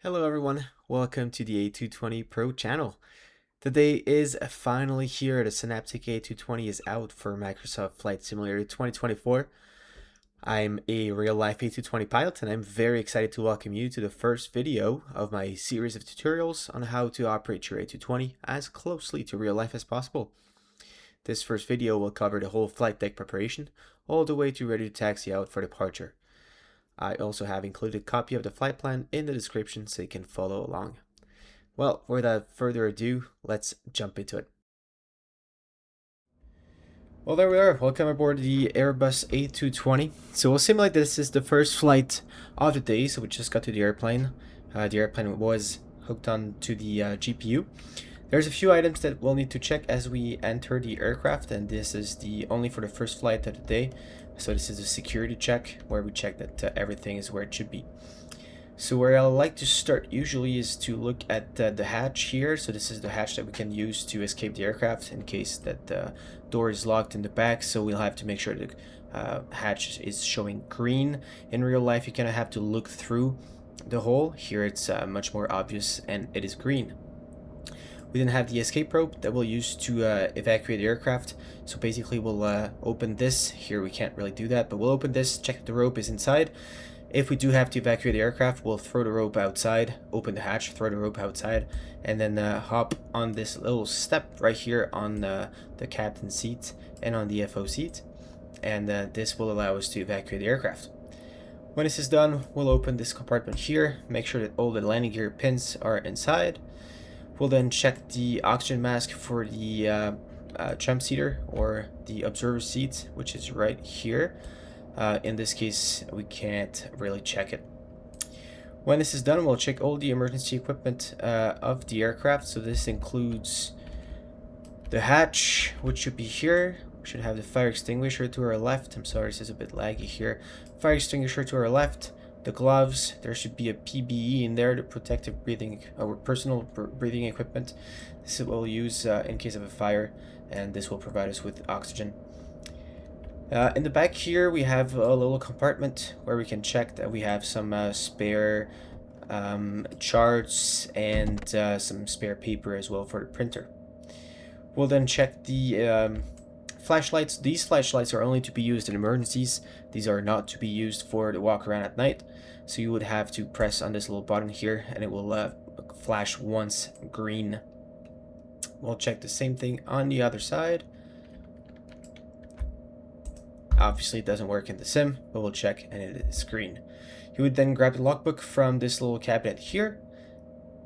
Hello everyone, welcome to the A220 Pro channel. Today is finally here. The Synaptic A220 is out for Microsoft Flight Simulator 2024. I'm a real-life A220 pilot and I'm very excited to welcome you to the first video of my series of tutorials on how to operate your A220 as closely to real life as possible. This first video will cover the whole flight deck preparation, all the way to ready to taxi out for departure. I also have included a copy of the flight plan in the description so you can follow along. Well, without further ado, let's jump into it. Well, there we are. Welcome aboard the Airbus A220. So we'll simulate this is the first flight of the day. So we just got to the airplane. The airplane was hooked on to the GPU. There's a few items that we'll need to check as we enter the aircraft, and this is the only for the first flight of the day. So this is a security check where we check that everything is where it should be. So where I like to start usually is to look at the hatch here. So this is the hatch that we can use to escape the aircraft in case that the door is locked in the back. So we'll have to make sure the hatch is showing green. In real life, you kind of have to look through the hole. Here it's much more obvious and it is green. We then have the escape rope that we'll use to evacuate the aircraft. So basically we'll open this. Here we can't really do that, but we'll open this, check if the rope is inside. If we do have to evacuate the aircraft, we'll throw the rope outside, open the hatch, throw the rope outside, and then hop on this little step right here on the captain's seat and on the FO seat. And this will allow us to evacuate the aircraft. When this is done, we'll open this compartment here, make sure that all the landing gear pins are inside. We'll then check the oxygen mask for the jump seater or the observer seat, which is right here. In this case, we can't really check it. When this is done, we'll check all the emergency equipment of the aircraft. So this includes the hatch, which should be here. We should have the fire extinguisher to our left. I'm sorry, this is a bit laggy here. Fire extinguisher to our left. The gloves, there should be a PBE in there, the protective breathing or personal breathing equipment. This is what we'll use in case of a fire, and this will provide us with oxygen. In the back here, we have a little compartment where we can check that we have some spare charts and some spare paper as well for the printer. We'll then check the flashlights. These flashlights are only to be used in emergencies. These are not to be used for the walk around at night. So you would have to press on this little button here and it will flash once green. We'll check the same thing on the other side. Obviously it doesn't work in the sim, but we'll check and it is green. You would then grab the logbook from this little cabinet here.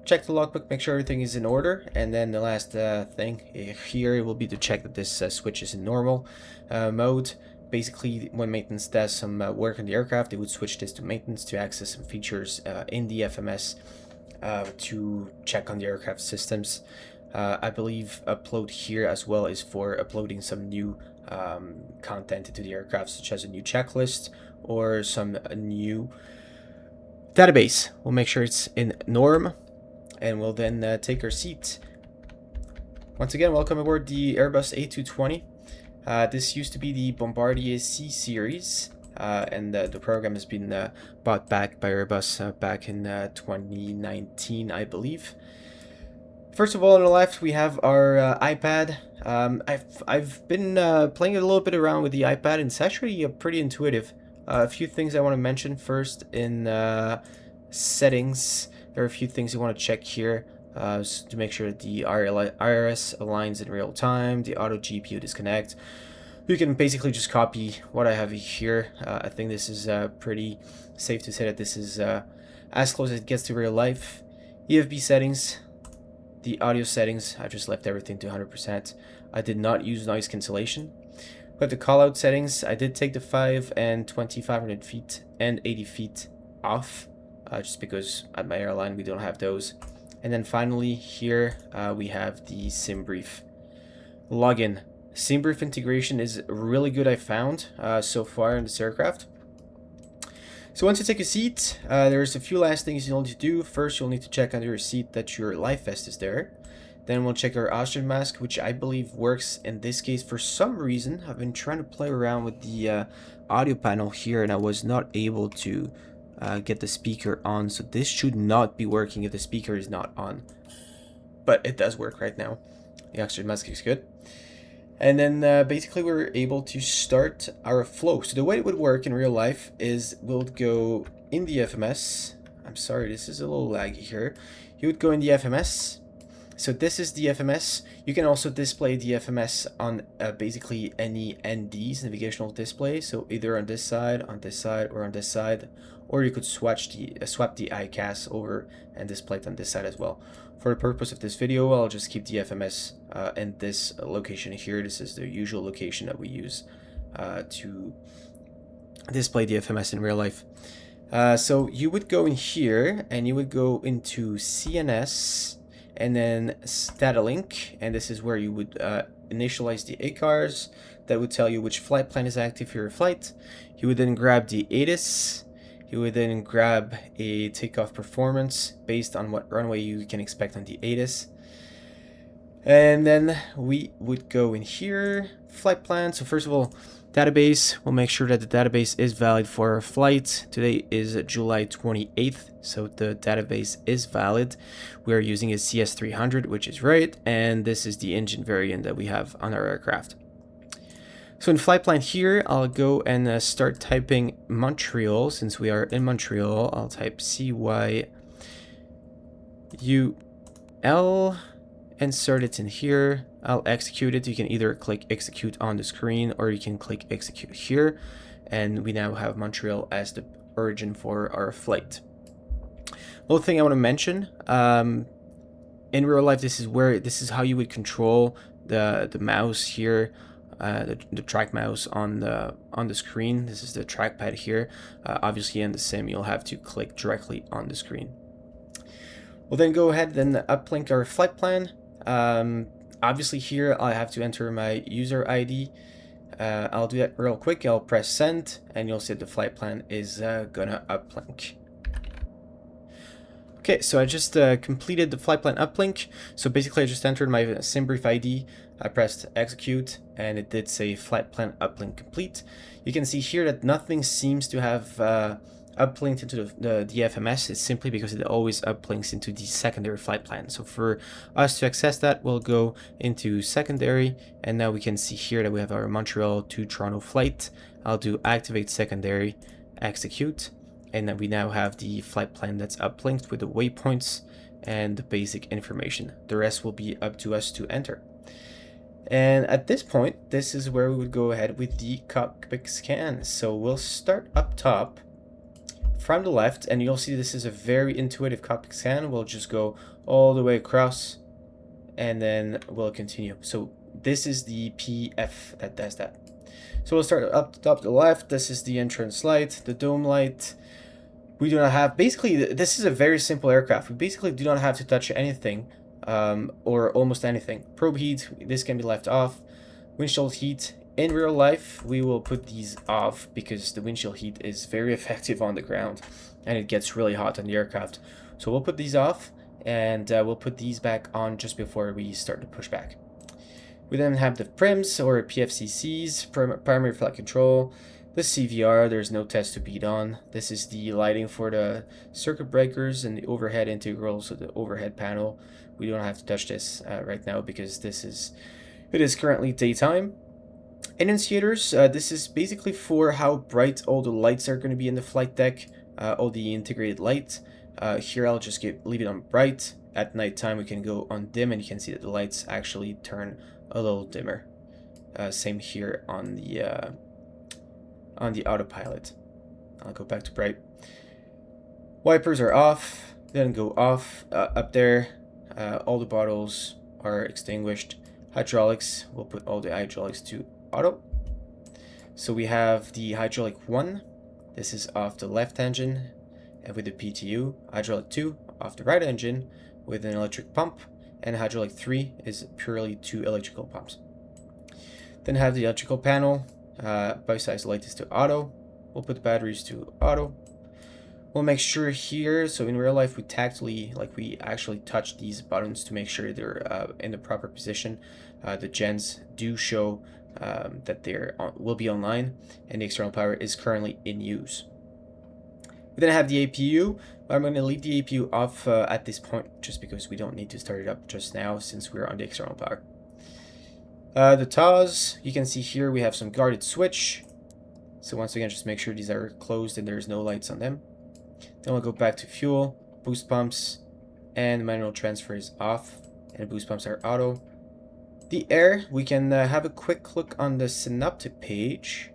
Check the logbook, make sure everything is in order, and then the last thing here will be to check that this switch is in normal mode. Basically, when maintenance does some work on the aircraft, they would switch this to maintenance to access some features in the FMS to check on the aircraft systems. I believe upload here as well is for uploading some new content into the aircraft, such as a new checklist or some new database. We'll make sure it's in norm. And we'll then take our seat. Once again, welcome aboard the Airbus A220. This used to be the Bombardier C series, and the program has been bought back by Airbus back in 2019, I believe. First of all, on the left, we have our iPad. I've been playing a little bit around with the iPad, and it's actually pretty intuitive. A few things I want to mention first in settings. There are a few things you want to check here to make sure that the IRS aligns in real time, the auto GPU disconnect. You can basically just copy what I have here. I think this is pretty safe to say that this is as close as it gets to real life. EFB settings, the audio settings, I just left everything to 100%. I did not use noise cancellation. But the callout settings, I did take the 5 and 2,500 feet and 80 feet off. Just because at my airline we don't have those. And then finally here we have the SimBrief login. SimBrief integration is really good, I found so far in this aircraft. So once you take a seat, there's a few last things you'll need to do. First, you'll need to check under your seat that your life vest is there. Then we'll check our oxygen mask, which I believe works in this case. For some reason, I've been trying to play around with the audio panel here and I was not able to get the speaker on. So this should not be working if the speaker is not on. But it does work right now. The oxygen mask is good. And then basically we're able to start our flow. So the way it would work in real life is we'll go in the FMS. I'm sorry, this is a little laggy here. You would go in the FMS. So this is the FMS. You can also display the FMS on basically any NDs, navigational display. So either on this side, or on this side. Or you could swap the ICAS over and display it on this side as well. For the purpose of this video, I'll just keep the FMS in this location here. This is the usual location that we use to display the FMS in real life. So you would go in here and you would go into CNS and then data link, and this is where you would initialize the ACARS. That would tell you which flight plan is active for your flight. You would then grab the ATIS. You would then grab a takeoff performance based on what runway you can expect on the ATIS. And then we would go in here, flight plan. So first of all, database, we'll make sure that the database is valid for our flight. Today is July 28th, so the database is valid. We are using a CS300, which is right, and this is the engine variant that we have on our aircraft. So in flight plan here, I'll go and start typing Montreal. Since we are in Montreal, I'll type CYUL, insert it in here. I'll execute it. You can either click execute on the screen or you can click execute here. And we now have Montreal as the origin for our flight. Another thing I want to mention, in real life, this is how you would control the mouse here. The track mouse on the screen. This is the trackpad here. Obviously in the sim you'll have to click directly on the screen. We'll then go ahead and uplink our flight plan. Obviously here I have to enter my user ID. I'll do that real quick. I'll press send and you'll see the flight plan is gonna uplink. Okay, so I just completed the flight plan uplink. So basically I just entered my SimBrief ID. I pressed execute and it did say flight plan uplink complete. You can see here that nothing seems to have uplinked into the FMS. It's simply because it always uplinks into the secondary flight plan. So for us to access that, we'll go into secondary, and now we can see here that we have our Montreal to Toronto flight. I'll do activate secondary, execute, and then we now have the flight plan that's uplinked with the waypoints and the basic information. The rest will be up to us to enter. And at this point, this is where we would go ahead with the cockpit scan. So we'll start up top from the left, and you'll see this is a very intuitive cockpit scan. We'll just go all the way across, and then we'll continue. So this is the PF that does that. So we'll start up top to the left. This is the entrance light, the dome light. We do not have, basically, this is a very simple aircraft. We basically do not have to touch anything. Or almost anything. Probe heat, this can be left off. Windshield heat, in real life we will put these off because the windshield heat is very effective on the ground and it gets really hot on the aircraft. So we'll put these off, and we'll put these back on just before we start the pushback. We then have the prims or PFCCs, primary flight control. The CVR, there's no test to beat on. This is the lighting for the circuit breakers and the overhead integrals of the overhead panel. We don't have to touch this right now because it is currently daytime. Annunciators, this is basically for how bright all the lights are going to be in the flight deck, all the integrated light. Here I'll just leave it on bright. At nighttime we can go on dim, and you can see that the lights actually turn a little dimmer. Same here on the autopilot. I'll go back to bright. Wipers are off, then go off. Up there, all the bottles are extinguished. Hydraulics, we'll put all the hydraulics to auto. So we have the hydraulic 1. This is off the left engine and with the PTU. Hydraulic 2 off the right engine with an electric pump, and hydraulic 3 is purely 2 electrical pumps. Then have the electrical panel. Biosize light is to auto. We'll put the batteries to auto. We'll make sure here, so in real life we tactily, like we actually touch these buttons to make sure they're in the proper position. The gens do show that will be online, and the external power is currently in use. We then have the APU, but I'm going to leave the APU off at this point just because we don't need to start it up just now since we're on the external power. The TOS, you can see here we have some guarded switch. So once again, just make sure these are closed and there's no lights on them. Then we'll go back to fuel, boost pumps, and manual transfer is off, and boost pumps are auto. The air, we can have a quick look on the Synaptic page.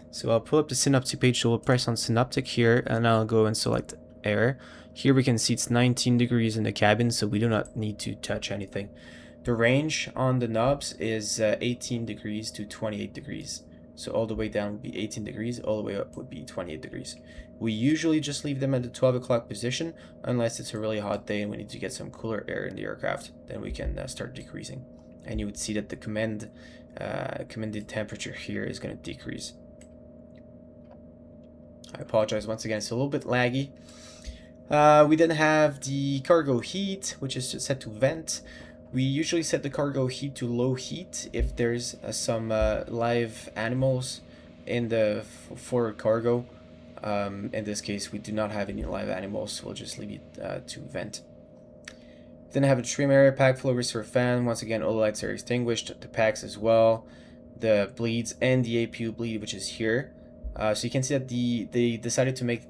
So I'll pull up the Synaptic page, so we'll press on Synaptic here, and I'll go and select air. Here we can see it's 19 degrees in the cabin, so we do not need to touch anything. The range on the knobs is 18 degrees to 28 degrees. So all the way down would be 18 degrees, all the way up would be 28 degrees. We usually just leave them at the 12 o'clock position, unless it's a really hot day and we need to get some cooler air in the aircraft. Then we can start decreasing. And you would see that the commanded temperature here is going to decrease. I apologize once again, it's a little bit laggy. We then have the cargo heat, which is set to vent. We usually set the cargo heat to low heat if there's some live animals in the forward cargo. In this case, we do not have any live animals, so we'll just leave it to vent. Then I have a trim area, pack flow, reserve fan. Once again, all the lights are extinguished, the packs as well, the bleeds, and the APU bleed, which is here. So you can see that they decided to make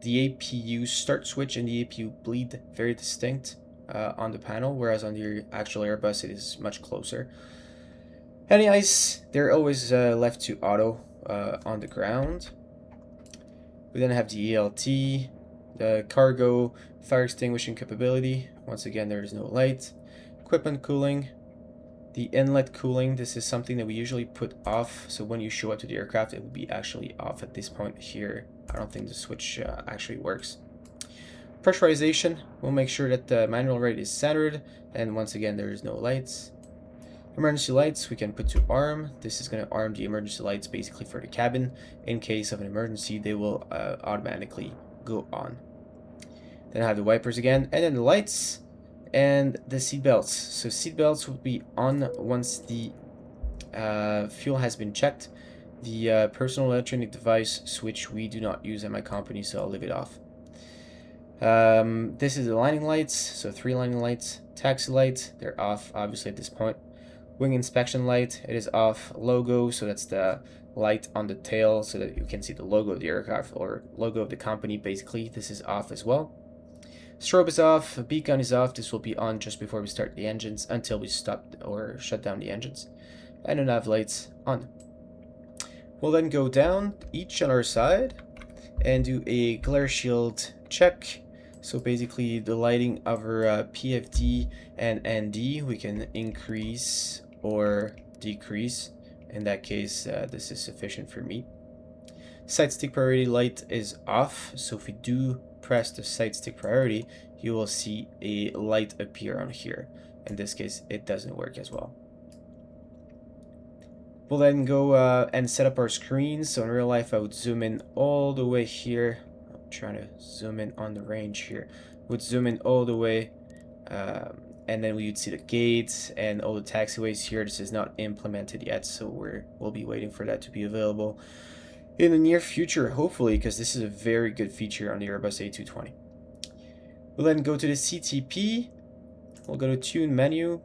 the APU start switch and the APU bleed very distinct on the panel, whereas on the actual Airbus it is much closer. Any ice, they're always left to auto on the ground. We then have the ELT, the cargo fire extinguishing capability. Once again, there is no light. Equipment cooling, the inlet cooling. This is something that we usually put off, so when you show up to the aircraft, it would be actually off at this point here. I don't think the switch actually works. Pressurization, we'll make sure that the manual rate is centered, and once again, there is no lights. Emergency lights, we can put to arm. This is going to arm the emergency lights basically for the cabin. In case of an emergency, they will automatically go on. Then I have the wipers again, and then the lights and the seat belts. So seat belts will be on once the fuel has been checked. The personal electronic device switch we do not use at my company, so I'll leave it off. This is the lining lights, so 3 lining lights. Taxi light, they're off obviously at this point. Wing inspection light, it is off. Logo, so that's the light on the tail so that you can see the logo of the aircraft or logo of the company basically. This is off as well. Strobe is off, beacon is off. This will be on just before we start the engines until we stop or shut down the engines. And the nav lights on. We'll then go down each on our side and do a glare shield check. So basically the lighting of our PFD and ND we can increase or decrease. In that case, this is sufficient for me. Sight stick priority light is off, so if we do press the sight stick priority, you will see a light appear on here. In this case, it doesn't work as well. We'll then go and set up our screens. So in real life, I would zoom in all the way here. I'm trying to zoom in on the range here. Would zoom in all the way, and then we would see the gates and all the taxiways here. This is not implemented yet, so we'll be waiting for that to be available in the near future, hopefully, because this is a very good feature on the Airbus A220. We'll then go to the CTP. We'll go to Tune menu,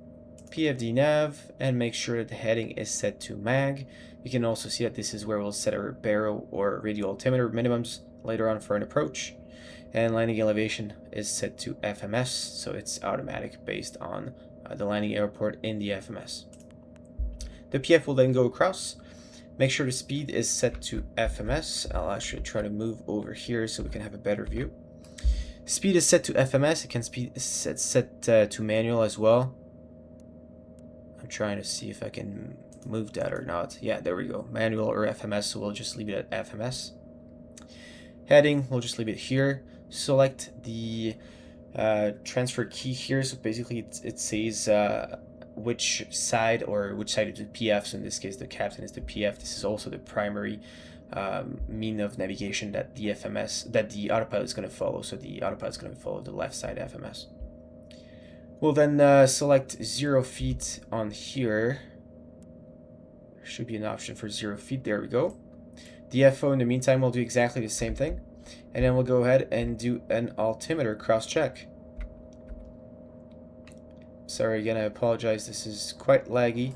PFD nav, and make sure that the heading is set to MAG. You can also see that this is where we'll set our baro or radio altimeter minimums later on for an approach. And landing elevation is set to FMS, so it's automatic based on the landing airport in the FMS. The PF will then go across. Make sure the speed is set to FMS. I'll actually try to move over here so we can have a better view. Speed is set to FMS. It can set to manual as well. I'm trying to see if I can move that or not. Yeah, there we go. Manual or FMS, so we'll just leave it at FMS. Heading, we'll just leave it here. Select the transfer key here. So basically it says which side of the PF. So in this case, the captain is the PF. This is also the primary mean of navigation that the autopilot is going to follow. So the autopilot is going to follow the left side FMS. We'll then select 0 feet on here. Should be an option for 0 feet. There we go. The FO in the meantime will do exactly the same thing. And then we'll go ahead and do an altimeter cross-check. Sorry again, I apologize, this is quite laggy.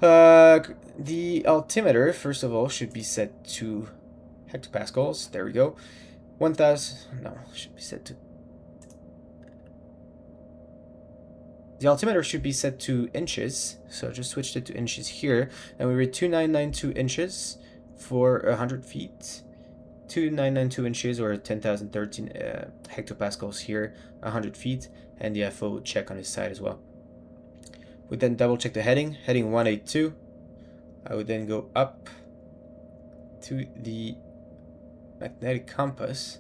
The altimeter, first of all, should be set to hectopascals. There we go. 1000, no, should be set to... The altimeter should be set to inches, so I just switched it to inches here, and we read 2992 inches for 100 feet. 2992 inches or 10,013 hectopascals here, 100 feet, and the FO check on his side as well. We then double check the heading 182. I would then go up to the magnetic compass,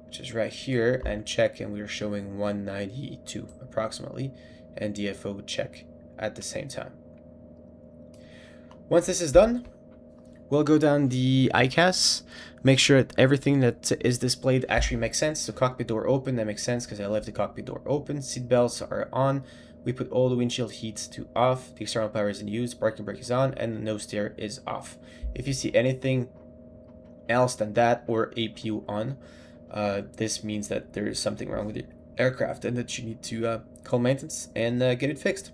which is right here, and check, and we are showing 192 approximately, and DFO would check at the same time. Once this is done, we'll go down the ICAS, make sure that everything that is displayed actually makes sense. So cockpit door open, that makes sense because I left the cockpit door open. Seat belts are on. We put all the windshield heats to off. The external power is in use. Parking brake is on, and the nose steer is off. If you see anything else than that or APU on, this means that there is something wrong with the aircraft and that you need to call maintenance and get it fixed.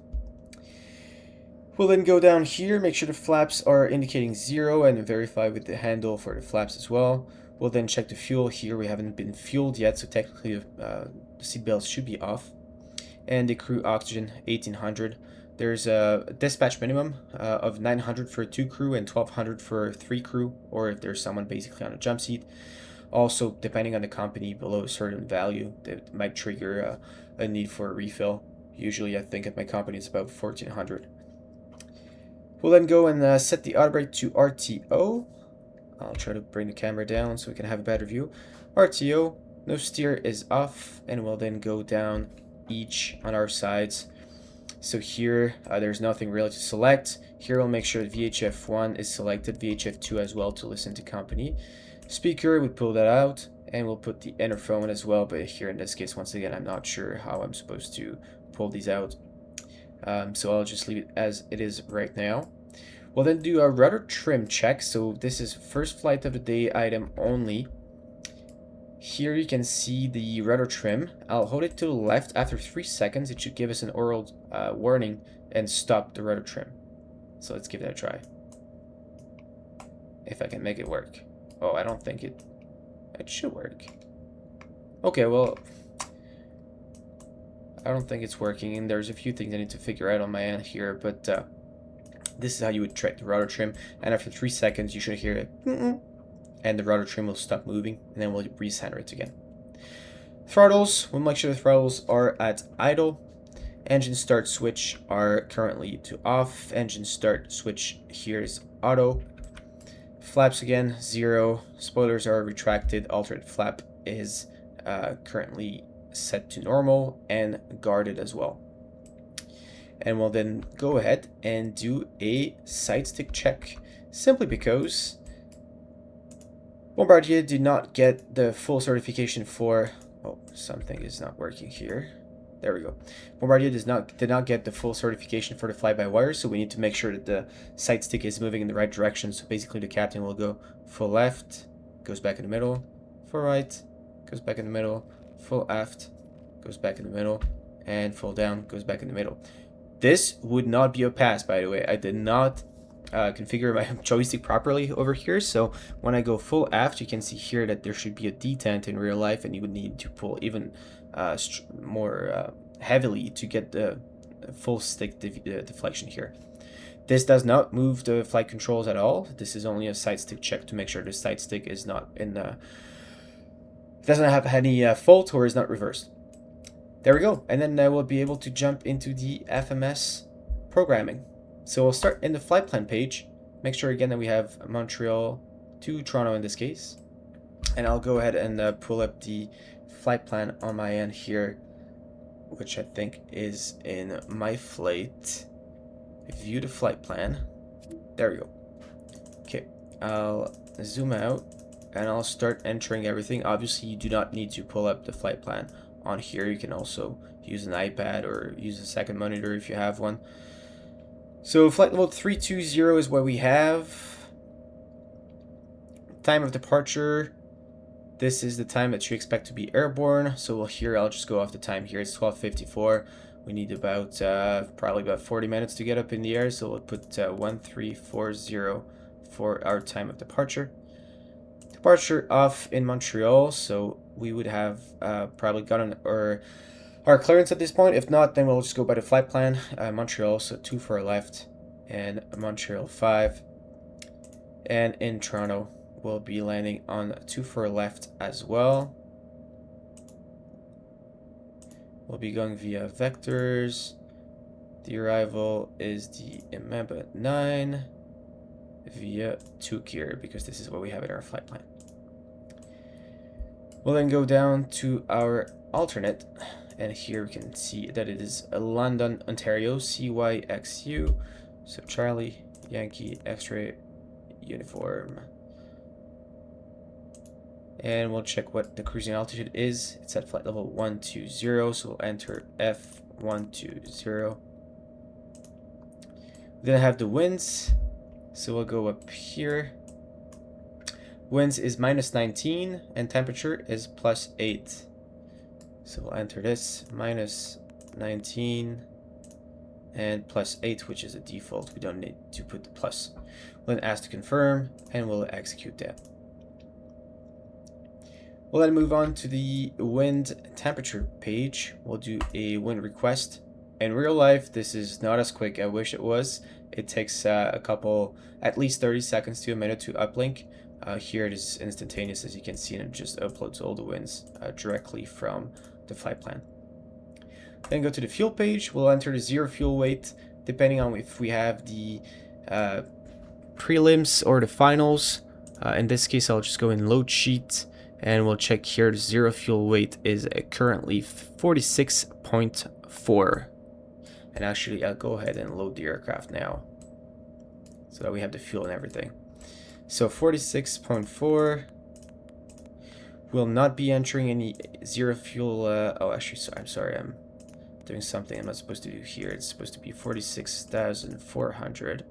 We'll then go down here, make sure the flaps are indicating 0 and verify with the handle for the flaps as well. We'll then check the fuel here. We haven't been fueled yet, so technically the seat belts should be off. And the crew oxygen 1800. There's a dispatch minimum of 900 for 2 crew and 1200 for 3 crew, or if there's someone basically on a jump seat. Also, depending on the company, below a certain value, that might trigger a need for a refill. Usually, I think at my company it's about 1400. We'll then go and set the auto brake to RTO. I'll try to bring the camera down so we can have a better view. RTO, no steer is off, and we'll then go down each on our sides. So here, there's nothing really to select. Here we'll make sure that VHF1 is selected, VHF2 as well to listen to company. Speaker, we pull that out, and we'll put the interphone as well, but here in this case, once again, I'm not sure how I'm supposed to pull these out. So I'll just leave it as it is right now. We'll then do a rudder trim check. So this is first flight of the day item only. Here you can see the rudder trim. I'll hold it to the left. After 3 seconds, it should give us an oral warning and stop the rudder trim. So let's give that a try. If I can make it work. Oh, I don't think it should work. Okay, well, I don't think it's working, and there's a few things I need to figure out on my end here, but this is how you would check the rudder trim, and after 3 seconds you should hear it, and the rudder trim will stop moving, and then we'll recenter it again. Throttles, we'll make sure the throttles are at idle. Engine start switch are currently to off. Engine start switch here is auto. Flaps again, 0. Spoilers are retracted. Alternate flap is currently set to normal and guarded as well. And we'll then go ahead and do a side stick check, simply because Bombardier did not get the full certification for... Oh, something is not working here. There we go. Bombardier did not get the full certification for the fly-by-wire, so we need to make sure that the side stick is moving in the right direction. So basically the captain will go full left, goes back in the middle, full right, goes back in the middle, full aft, goes back in the middle, and full down, goes back in the middle. This would not be a pass, by the way. I did not configure my joystick properly over here, so when I go full aft, you can see here that there should be a detent in real life, and you would need to pull even more heavily to get the full stick deflection here. This does not move the flight controls at all. This is only a side stick check to make sure the side stick is not in the... doesn't have any fault or is not reversed. There we go, and then we'll be able to jump into the FMS programming. So we'll start in the flight plan page. Make sure again that we have Montreal to Toronto in this case. And I'll go ahead and pull up the flight plan on my end here, which I think is in my flight. View the flight plan. There we go. Okay, I'll zoom out and I'll start entering everything. Obviously, you do not need to pull up the flight plan on here. You can also use an iPad or use a second monitor if you have one. So flight level 320 is what we have. Time of departure This is the time that you expect to be airborne. So here I'll just go off the time here. It's 12:54. We need about probably about 40 minutes to get up in the air. So we'll put 1340 for our time of departure. Departure off in Montreal. So we would have probably gotten our clearance at this point. If not, then we'll just go by the flight plan. Montreal, so 2 for our left, and Montreal 5. And in Toronto, we'll be landing on 2 for our left as well. We'll be going via vectors. The arrival is the Imeba 9 via Tukir, because this is what we have in our flight plan. We'll then go down to our alternate, and here we can see that it is London, Ontario, CYXU. So Charlie, Yankee, X-ray, uniform. And we'll check what the cruising altitude is. It's at flight level 120, so we'll enter F120. We then have the winds, so we'll go up here. Winds is -19 and temperature is +8. So we'll enter this, -19 and +8, which is a default. We don't need to put the plus. We'll then ask to confirm, and we'll execute that. We'll then move on to the wind temperature page. We'll do a wind request. In real life, this is not as quick. I wish it was. It takes at least 30 seconds to a minute to uplink. Here it is instantaneous, as you can see, and it just uploads all the winds directly from the flight plan. Then go to the fuel page. We'll enter the 0 fuel weight, depending on if we have the prelims or the finals. In this case, I'll just go in load sheet, and we'll check here. The 0 fuel weight is currently 46.4. And actually, I'll go ahead and load the aircraft now, so that we have the fuel and everything. So 46.4. Will not be entering any 0 fuel. Oh, actually, I'm sorry. I'm doing something I'm not supposed to do here. It's supposed to be 46,400.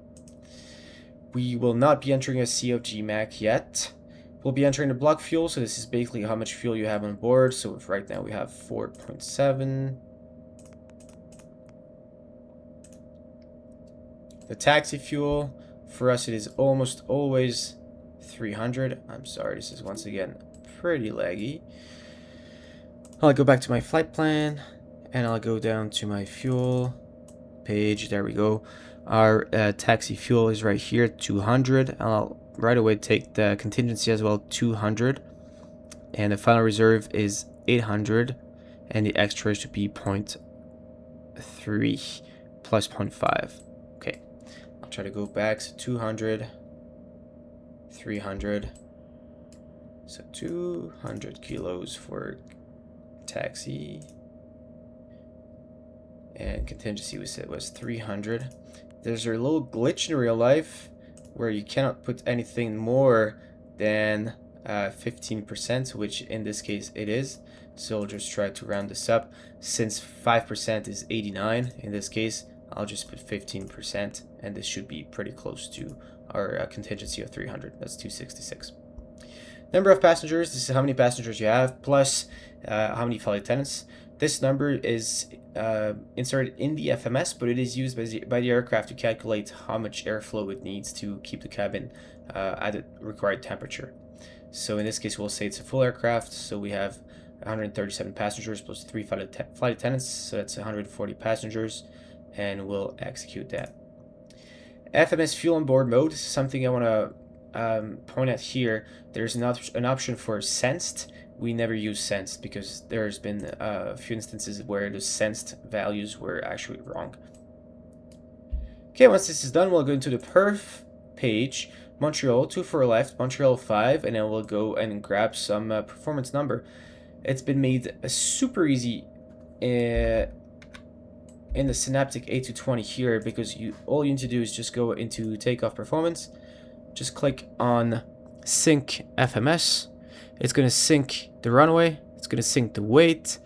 We will not be entering a COG Mac yet. We'll be entering the block fuel. So this is basically how much fuel you have on board. So if right now we have 4.7. The taxi fuel, for us it is almost always 300. I'm sorry, this is once again pretty laggy. I'll go back to my flight plan, and I'll go down to my fuel page. There we go. Our taxi fuel is right here, 200. And I'll right away take the contingency as well, 200. And the final reserve is 800. And the extra should be 0.3 plus 0.5. Okay. I'll try to go back. So 200, 300. So 200 kilos for taxi. And contingency we said was 300. There's a little glitch in real life where you cannot put anything more than 15%, which in this case it is. So I'll just try to round this up. Since 5% is 89 in this case, I'll just put 15%, and this should be pretty close to our contingency of 300. That's 266. Number of passengers, this is how many passengers you have, plus how many flight attendants. This number is inserted in the FMS, but it is used by the aircraft to calculate how much airflow it needs to keep the cabin at the required temperature. So in this case, we'll say it's a full aircraft, so we have 137 passengers plus 3 flight attendants, so that's 140 passengers, and we'll execute that. FMS fuel on board mode, this is something I want to point at here. There's an option for sensed. We never use sensed because there's been a few instances where the sensed values were actually wrong. Okay, once this is done, we'll go into the perf page. Montreal, 2 for left, Montreal 5, and then we'll go and grab some performance number. It's been made super easy in the Synaptic A220 here, because all you need to do is just go into takeoff performance, just click on sync FMS. It's going to sync the runway, it's going to sync the weight.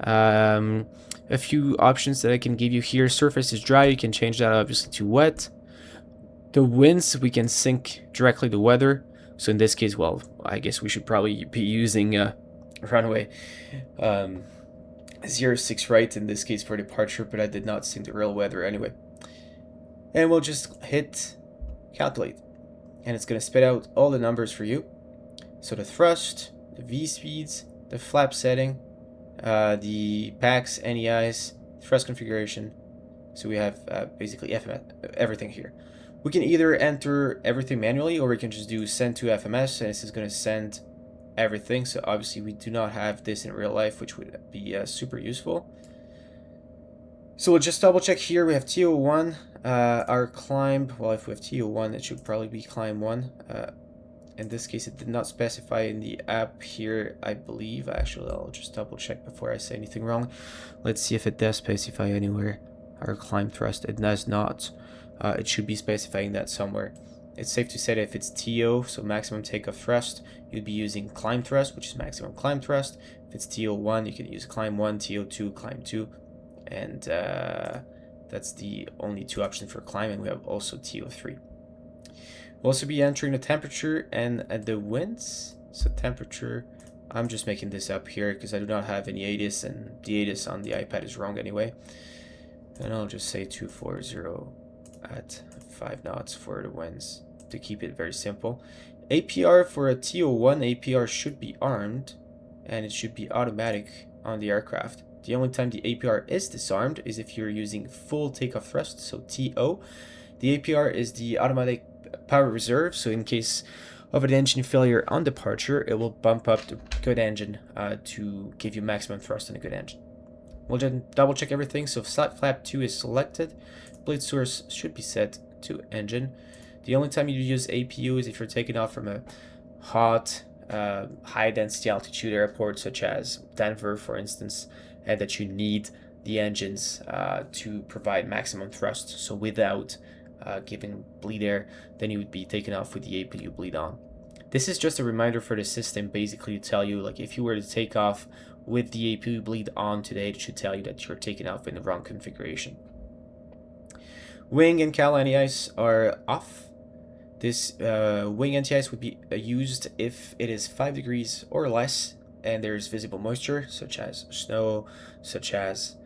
A few options that I can give you here. Surface is dry, you can change that obviously to wet. The winds, we can sync directly the weather. So in this case, well, I guess we should probably be using runway 06 right in this case for departure, but I did not see the real weather anyway. And we'll just hit calculate, and it's going to spit out all the numbers for you. So the thrust, the V speeds, the flap setting, the packs, NEIs, thrust configuration. So we have basically FMS, everything here. We can either enter everything manually, or we can just do send to FMS, and this is going to send everything. So obviously we do not have this in real life, which would be super useful. So we'll just double check here. We have TO1, our climb. Well, if we have TO1, it should probably be climb 1. In this case, it did not specify in the app here, I believe. Actually, I'll just double check before I say anything wrong. Let's see if it does specify anywhere our climb thrust. It does not. It should be specifying that somewhere. It's safe to say that if it's TO, so maximum takeoff thrust, you'd be using climb thrust, which is maximum climb thrust. If it's TO1, you can use climb 1, TO2, climb 2. And that's the only two options for climbing. We have also TO3. We'll also be entering the temperature and the winds. So temperature, I'm just making this up here because I do not have any ATIS, and the ATIS on the iPad is wrong anyway. And I'll just say 240 at 5 knots for the winds to keep it very simple. APR for a TO1, APR should be armed, and it should be automatic on the aircraft. The only time the APR is disarmed is if you're using full takeoff thrust, so TO. The APR is the automatic power reserve, so in case of an engine failure on departure, it will bump up the good engine to give you maximum thrust on a good engine. We'll then double check everything. So flap 2 is selected. Blade source should be set to engine. The only time you use APU is if you're taking off from a hot, high density altitude airport such as Denver, for instance, and that you need the engines to provide maximum thrust. So without giving bleed air, then you would be taking off with the APU bleed on. This is just a reminder for the system, basically to tell you, like, if you were to take off with the APU bleed on today, it should tell you that you're taking off in the wrong configuration. Wing and cal anti-ice are off. This wing anti-ice would be used if it is 5 degrees or less and there's visible moisture, such as snow, such as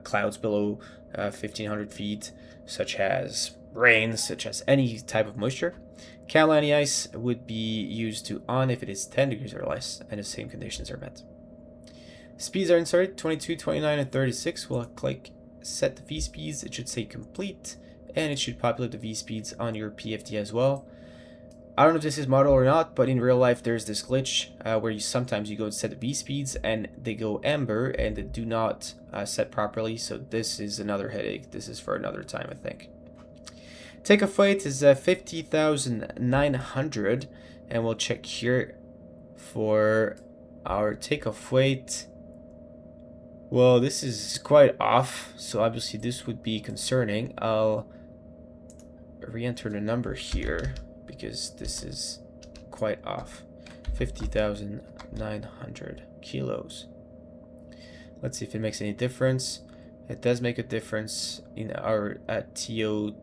clouds below 1,500 feet, such as rain, such as any type of moisture. Cal anti-ice would be used to on if it is 10 degrees or less and the same conditions are met. Speeds are inserted, 22, 29, and 36. We'll click set the V speeds. It should say complete, and it should populate the V speeds on your PFD as well. I don't know if this is model or not, but in real life there's this glitch where sometimes you go to set the V speeds and they go amber and they do not set properly. So this is another headache. This is for another time, I think. Takeoff weight is 50,900, and we'll check here for our takeoff weight. Well, this is quite off, so obviously this would be concerning. I'll re-enter the number here because this is quite off. 50,900 kilos. Let's see if it makes any difference. It does make a difference in our TO2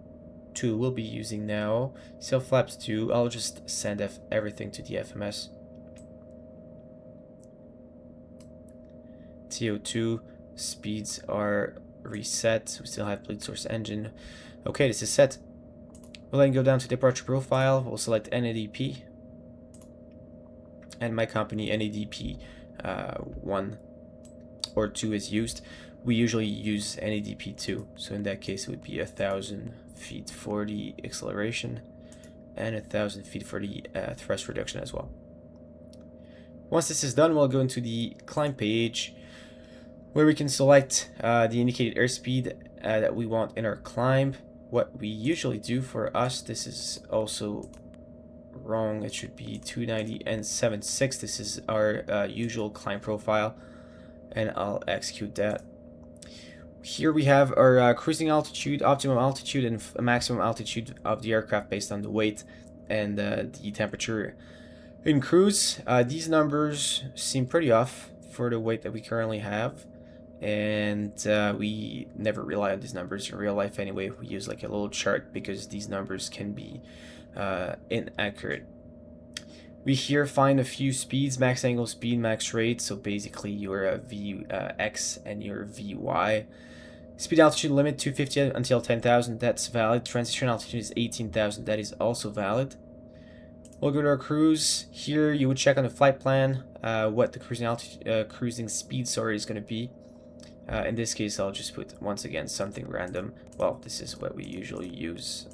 we'll be using now. Self flaps 2. I'll just send everything to the FMS. TO2 speeds are reset. We still have bleed source engine. Okay, this is set. We'll then go down to departure profile. We'll select NADP, and my company NADP 1 or 2 is used. We usually use NADP 2, so in that case it would be 1,000 feet for the acceleration and 1,000 feet for the thrust reduction as well. Once this is done, we'll go into the climb page, where we can select the indicated airspeed that we want in our climb. What we usually do for us, this is also wrong. It should be 290 and 76. This is our usual climb profile, and I'll execute that. Here we have our cruising altitude, optimum altitude, and maximum altitude of the aircraft based on the weight and the temperature in cruise. These numbers seem pretty off for the weight that we currently have, and we never rely on these numbers in real life anyway. We use like a little chart because these numbers can be inaccurate. We here find a few speeds: max angle, speed, max rate. So basically your Vx and your Vy. Speed altitude limit 250 until 10,000. That's valid. Transition altitude is 18,000. That is also valid. We'll go to our cruise. Here you would check on the flight plan what the cruising altitude, cruising speed, sorry, is going to be. In this case, I'll just put, once again, something random. Well, this is what we usually use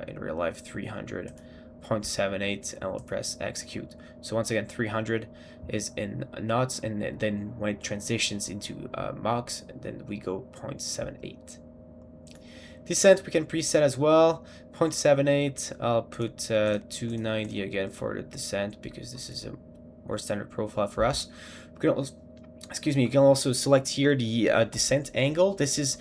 in real life, 300.78, and we'll press execute. So once again, 300 is in knots, and then when it transitions into Machs, then we go 0.78. Descent we can preset as well, 0.78. I'll put 290 again for the descent because this is a more standard profile for us. We can also, excuse me, you can also select here the descent angle. This is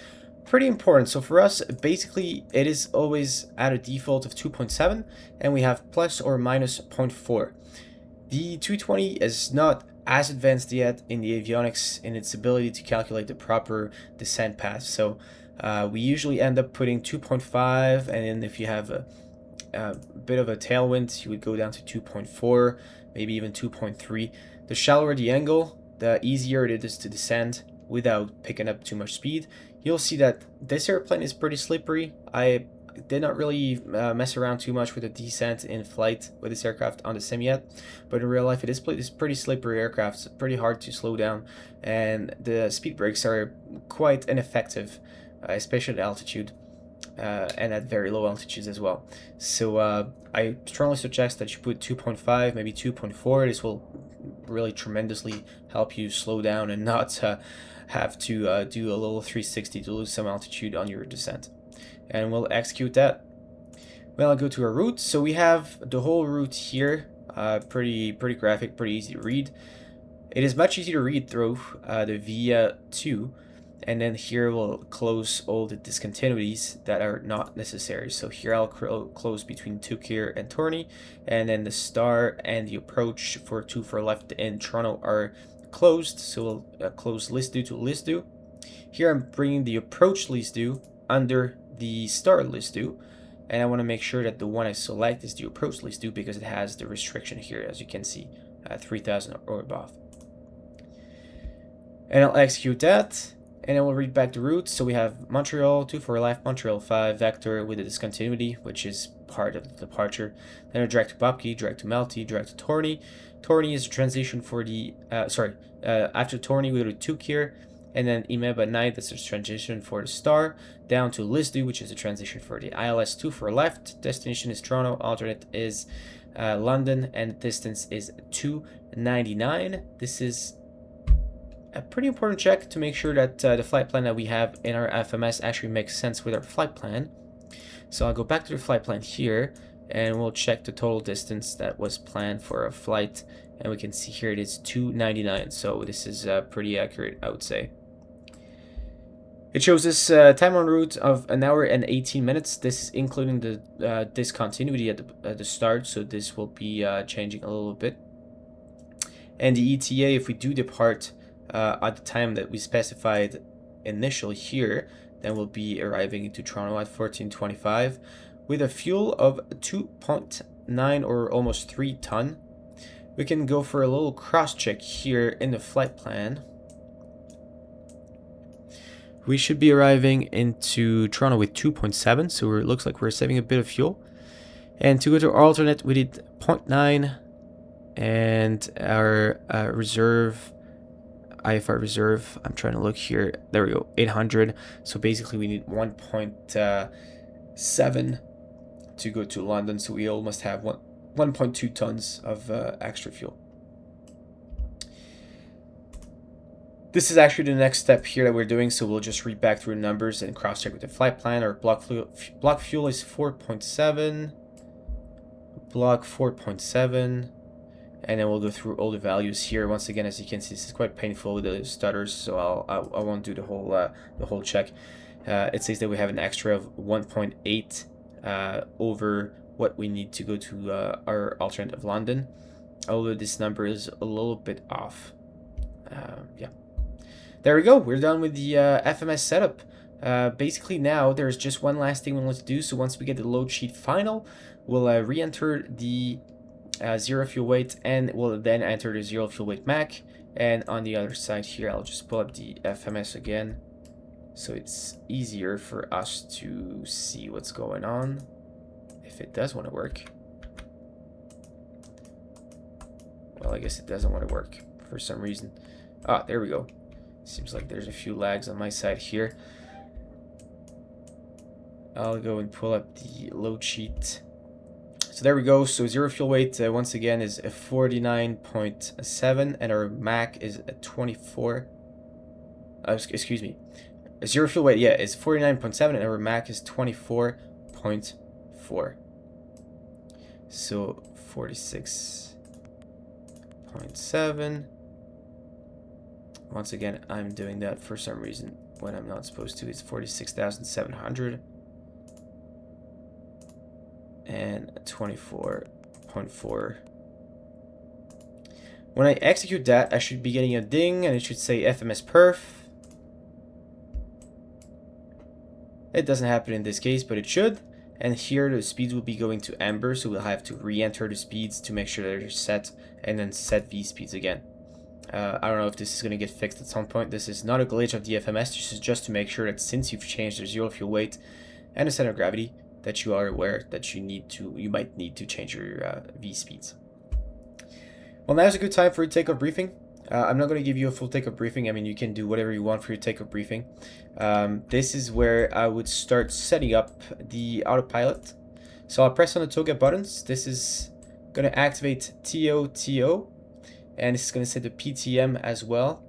pretty important. So for us, basically it is always at a default of 2.7, and we have plus or minus 0.4. The 220 is not as advanced yet in the avionics in its ability to calculate the proper descent path. So we usually end up putting 2.5, and then if you have a bit of a tailwind, you would go down to 2.4, maybe even 2.3. The shallower the angle, the easier it is to descend without picking up too much speed. You'll see that this airplane is pretty slippery. I did not really mess around too much with the descent in flight with this aircraft on the sim yet, but in real life it is pretty slippery aircraft. It's pretty hard to slow down, and the speed brakes are quite ineffective, especially at altitude and at very low altitudes as well. So I strongly suggest that you put 2.5, maybe 2.4. This will really tremendously help you slow down and not have to do a little 360 to lose some altitude on your descent. And we'll execute that. Well, I'll go to our route. So we have the whole route here, pretty graphic, pretty easy to read. It is much easier to read through the VIA 2, and then here we'll close all the discontinuities that are not necessary. So here I'll close between Tukir and Torney, and then the star and the approach for 2 for left in Toronto are closed, so we'll close list due to list due. Here I'm bringing the approach list due under the star list due, and I want to make sure that the one I select is the approach list due because it has the restriction here, as you can see, 3,000 or above. And I'll execute that, and then we'll read back the route. So we have Montreal 2 for left, Montreal 5 vector with a discontinuity, which is part of the departure. Then a direct to Bobke, direct to Melty, direct to Torney. Torney is a transition for the after Torney we go to Tukir, and then Imeb at night, that's a transition for the star, down to Lisdu, which is a transition for the ILS 2 for left. Destination is Toronto, alternate is London, and distance is 299. This is a pretty important check to make sure that the flight plan that we have in our FMS actually makes sense with our flight plan. So I'll go back to the flight plan here, and we'll check the total distance that was planned for a flight, and we can see here it is 299. So this is pretty accurate, I would say. It shows us time en route of 1 hour and 18 minutes. This is including the discontinuity at the start, so this will be changing a little bit. And the ETA, if we do depart at the time that we specified initially here, then we'll be arriving into Toronto at 14:25 with a fuel of 2.9 or almost 3 ton. We can go for a little cross check here in the flight plan. We should be arriving into Toronto with 2.7, so it looks like we're saving a bit of fuel. And to go to our alternate, we did 0.9, and our reserve, IFR reserve, I'm trying to look here, there we go, 800. So basically we need 1.7 to go to London, so we almost have 1.2 tons of extra fuel. This is actually the next step here that we're doing, so we'll just read back through the numbers and cross-check with the flight plan. Our block fuel is 4.7, block 4.7, and then we'll go through all the values here. Once again, as you can see, this is quite painful with the stutters, so I won't do the whole check. It says that we have an extra of 1.8 over what we need to go to our alternate of London, although this number is a little bit off. Yeah. There we go. We're done with the FMS setup. Basically now there's just one last thing we want to do. So once we get the load sheet final, we'll re-enter the 0 fuel weight, and we'll then enter the 0 fuel weight Mach. And on the other side here, I'll just pull up the FMS again, so it's easier for us to see what's going on, if it does want to work. Well, I guess it doesn't want to work for some reason. Ah, there we go. Seems like there's a few lags on my side here. I'll go and pull up the load sheet. So there we go. So 0 fuel weight once again is a 49.7, and our Mach is a 24. Excuse me. 0 fuel weight, yeah, is 49.7, and our Mach is 24.4. So 46.7. Once again, I'm doing that for some reason when I'm not supposed to. It's 46,700. And 24.4. When I execute that, I should be getting a ding, and it should say FMS perf. It doesn't happen in this case, but it should. And here the speeds will be going to amber, so we'll have to re-enter the speeds to make sure they're set, and then set these speeds again. I don't know if this is going to get fixed at some point. This is not a glitch of the FMS. This is just to make sure that since you've changed the 0 fuel weight and the center of gravity, that you are aware that you might need to change your V speeds. Well, now's a good time for a takeoff briefing. I'm not going to give you a full takeoff briefing. I mean, you can do whatever you want for your takeoff briefing. This is where I would start setting up the autopilot. So I'll press on the toga buttons. This is going to activate TO, and this is going to set the PTM as well.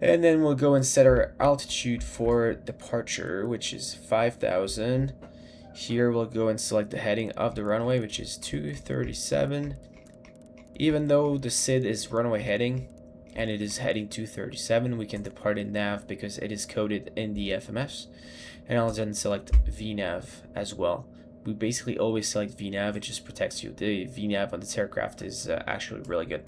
And then we'll go and set our altitude for departure, which is 5,000. Here we'll go and select the heading of the runway, which is 237. Even though the SID is runway heading, and it is heading 237, we can depart in nav because it is coded in the FMS. And I'll then select VNAV as well. We basically always select VNAV, it just protects you. The VNAV on this aircraft is actually really good.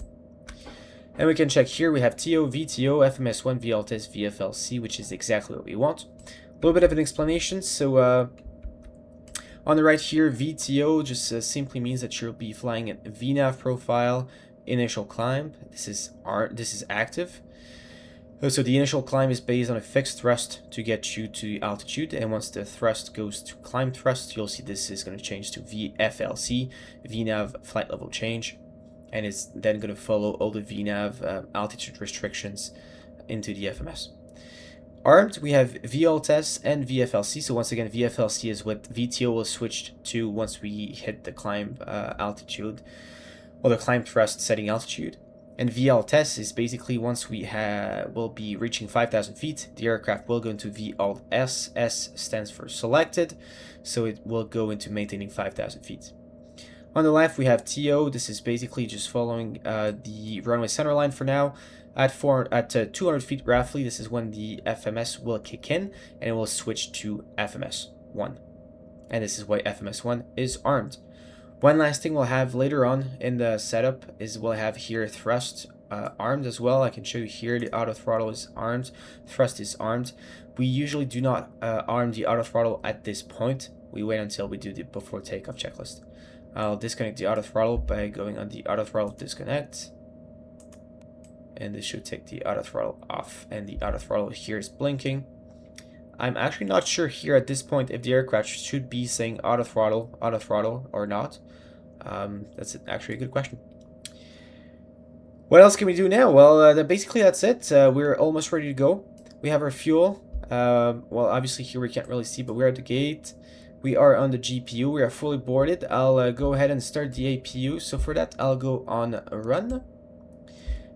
And we can check here, we have TO, VTO, FMS1, VLTS, VFLC, which is exactly what we want. A little bit of an explanation. So on the right here, VTO just simply means that you'll be flying a VNAV profile initial climb. This is active. So the initial climb is based on a fixed thrust to get you to altitude, and once the thrust goes to climb thrust, you'll see this is going to change to VFLC, VNAV flight level change. And it's then going to follow all the VNAV altitude restrictions into the FMS. Armed, we have VLTS and VFLC. So once again, VFLC is what VTO will switch to once we hit the climb altitude, or the climb thrust setting altitude. And VLTS is basically once we'll be reaching 5,000 feet, the aircraft will go into VLS. S stands for selected, so it will go into maintaining 5,000 feet. On the left, we have TO. This is basically just following the runway center line for now. At 200 feet roughly, this is when the FMS will kick in, and it will switch to FMS 1. And this is why FMS 1 is armed. One last thing we'll have later on in the setup is we'll have here thrust armed as well. I can show you here the auto throttle is armed, thrust is armed. We usually do not arm the auto throttle at this point. We wait until we do the before takeoff checklist. I'll disconnect the auto throttle by going on the auto throttle disconnect. And this should take the auto throttle off. And the auto throttle here is blinking. I'm actually not sure here at this point if the aircraft should be saying auto throttle or not. That's actually a good question. What else can we do now? Well, basically that's it. We're almost ready to go. We have our fuel. Well, obviously here we can't really see, but we're at the gate. We are on the GPU. We are fully boarded. I'll go ahead and start the APU. So for that, I'll go on run.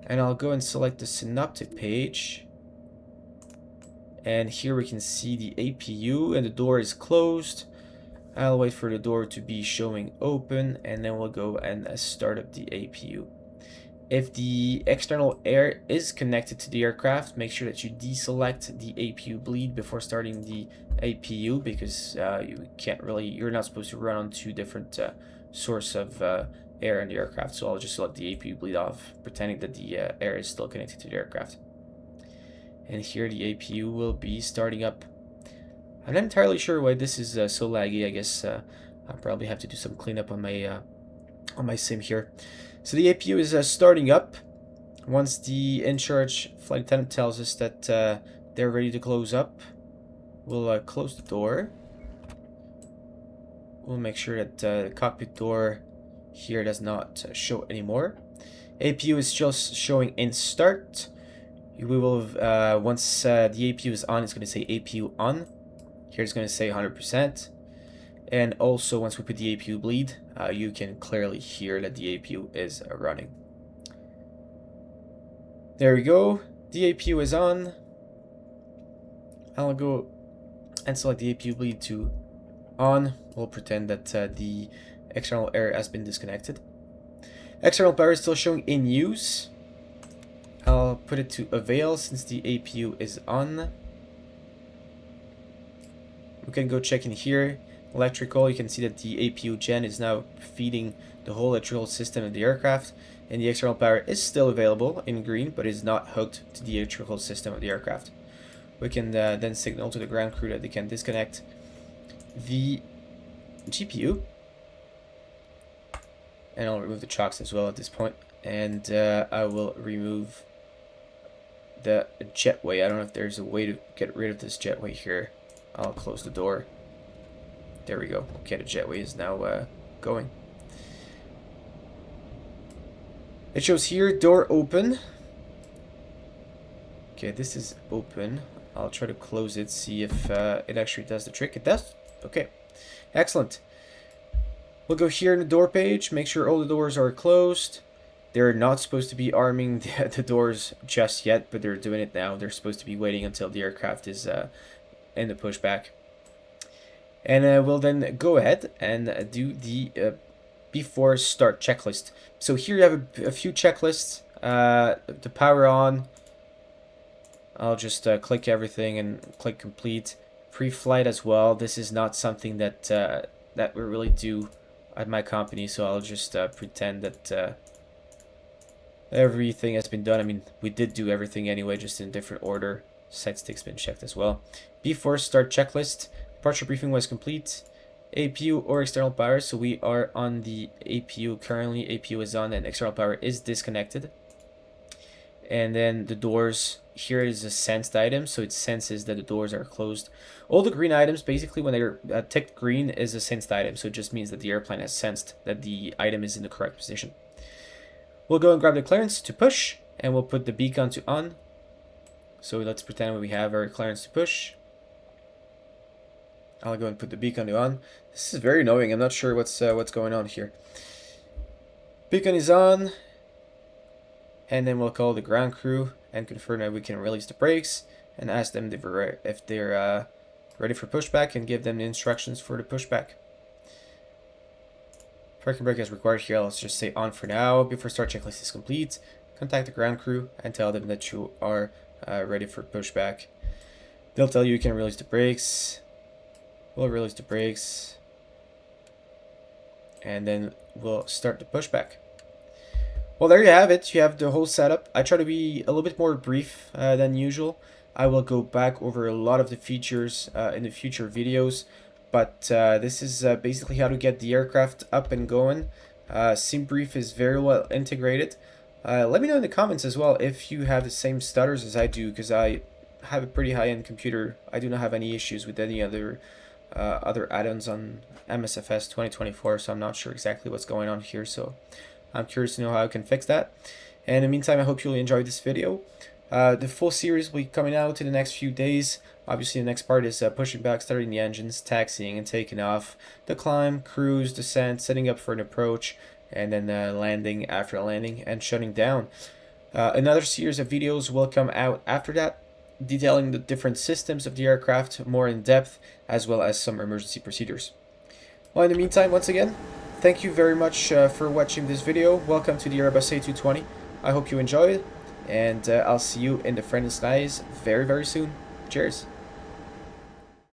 And I'll go and select the synaptic page. And here we can see the APU, and the door is closed. I'll wait for the door to be showing open, and then we'll go and start up the APU. If the external air is connected to the aircraft, make sure that you deselect the APU bleed before starting the APU, because you're not supposed to run on two different sources of air in the aircraft. So I'll just select the APU bleed off, pretending that the air is still connected to the aircraft. And here the APU will be starting up. I'm not entirely sure why this is so laggy. I guess I'll probably have to do some cleanup on my on my sim here. So the APU is starting up. Once the in-charge flight attendant tells us that they're ready to close up, we'll close the door. We'll make sure that the cockpit door here does not show anymore. APU is just showing in start. We will, once the APU is on, it's going to say APU on. Here it's going to say 100%. And also, once we put the APU bleed, you can clearly hear that the APU is running. There we go. The APU is on. I'll go and select the APU bleed to on. We'll pretend that the external air has been disconnected. External power is still showing in use. I'll put it to avail since the APU is on. We can go check in here. Electrical, you can see that the APU gen is now feeding the whole electrical system of the aircraft, and the external power is still available in green, but is not hooked to the electrical system of the aircraft. We can then signal to the ground crew that they can disconnect the GPU, and I'll remove the chocks as well at this point, and I will remove the jetway. I don't know if there's a way to get rid of this jetway here. I'll close the door. There we go. Okay, the jetway is now going. It shows here, door open. Okay, this is open. I'll try to close it, see if it actually does the trick. It does? Okay, excellent. We'll go here in the door page, make sure all the doors are closed. They're not supposed to be arming the doors just yet, but they're doing it now. They're supposed to be waiting until the aircraft is in the pushback. And we'll then go ahead and do the before start checklist. So here you have a few checklists. The power on. I'll just click everything and click complete. Pre-flight as well. This is not something that that we really do at my company, so I'll just pretend that everything has been done. I mean, we did do everything anyway, just in a different order. Side stick's been checked as well. Before start checklist. Departure briefing was complete. APU or external power. So we are on the APU currently. APU is on and external power is disconnected. And then the doors, here is a sensed item. So it senses that the doors are closed. All the green items, basically when they're ticked green, is a sensed item. So it just means that the airplane has sensed that the item is in the correct position. We'll go and grab the clearance to push. And we'll put the beacon to on. So let's pretend we have our clearance to push. I'll go and put the beacon to on. This is very annoying. I'm not sure what's going on here. Beacon is on. And then we'll call the ground crew and confirm that we can release the brakes and ask them if they're ready for pushback and give them the instructions for the pushback. Parking brake is required here. Let's just say on for now. Before start checklist is complete. Contact the ground crew and tell them that you are ready for pushback. They'll tell you can release the brakes. We'll release the brakes. And then we'll start the pushback. Well, there you have it. You have the whole setup. I try to be a little bit more brief than usual. I will go back over a lot of the features in the future videos. But this is basically how to get the aircraft up and going. SimBrief is very well integrated. Let me know in the comments as well if you have the same stutters as I do, because I have a pretty high-end computer. I do not have any issues with any other add-ons on MSFS 2024, so I'm not sure exactly what's going on here. So I'm curious to know how I can fix that. And in the meantime, I hope you'll enjoy this video. The full series will be coming out in the next few days. Obviously, the next part is pushing back, starting the engines, taxiing and taking off, the climb, cruise, descent, setting up for an approach, and then landing after landing and shutting down. Another series of videos will come out after that, detailing the different systems of the aircraft more in depth, as well as some emergency procedures. Well, in the meantime, once again, thank you very much for watching this video. Welcome to the Airbus A220. I hope you enjoyed, and I'll see you in the friendly skies very, very soon. Cheers.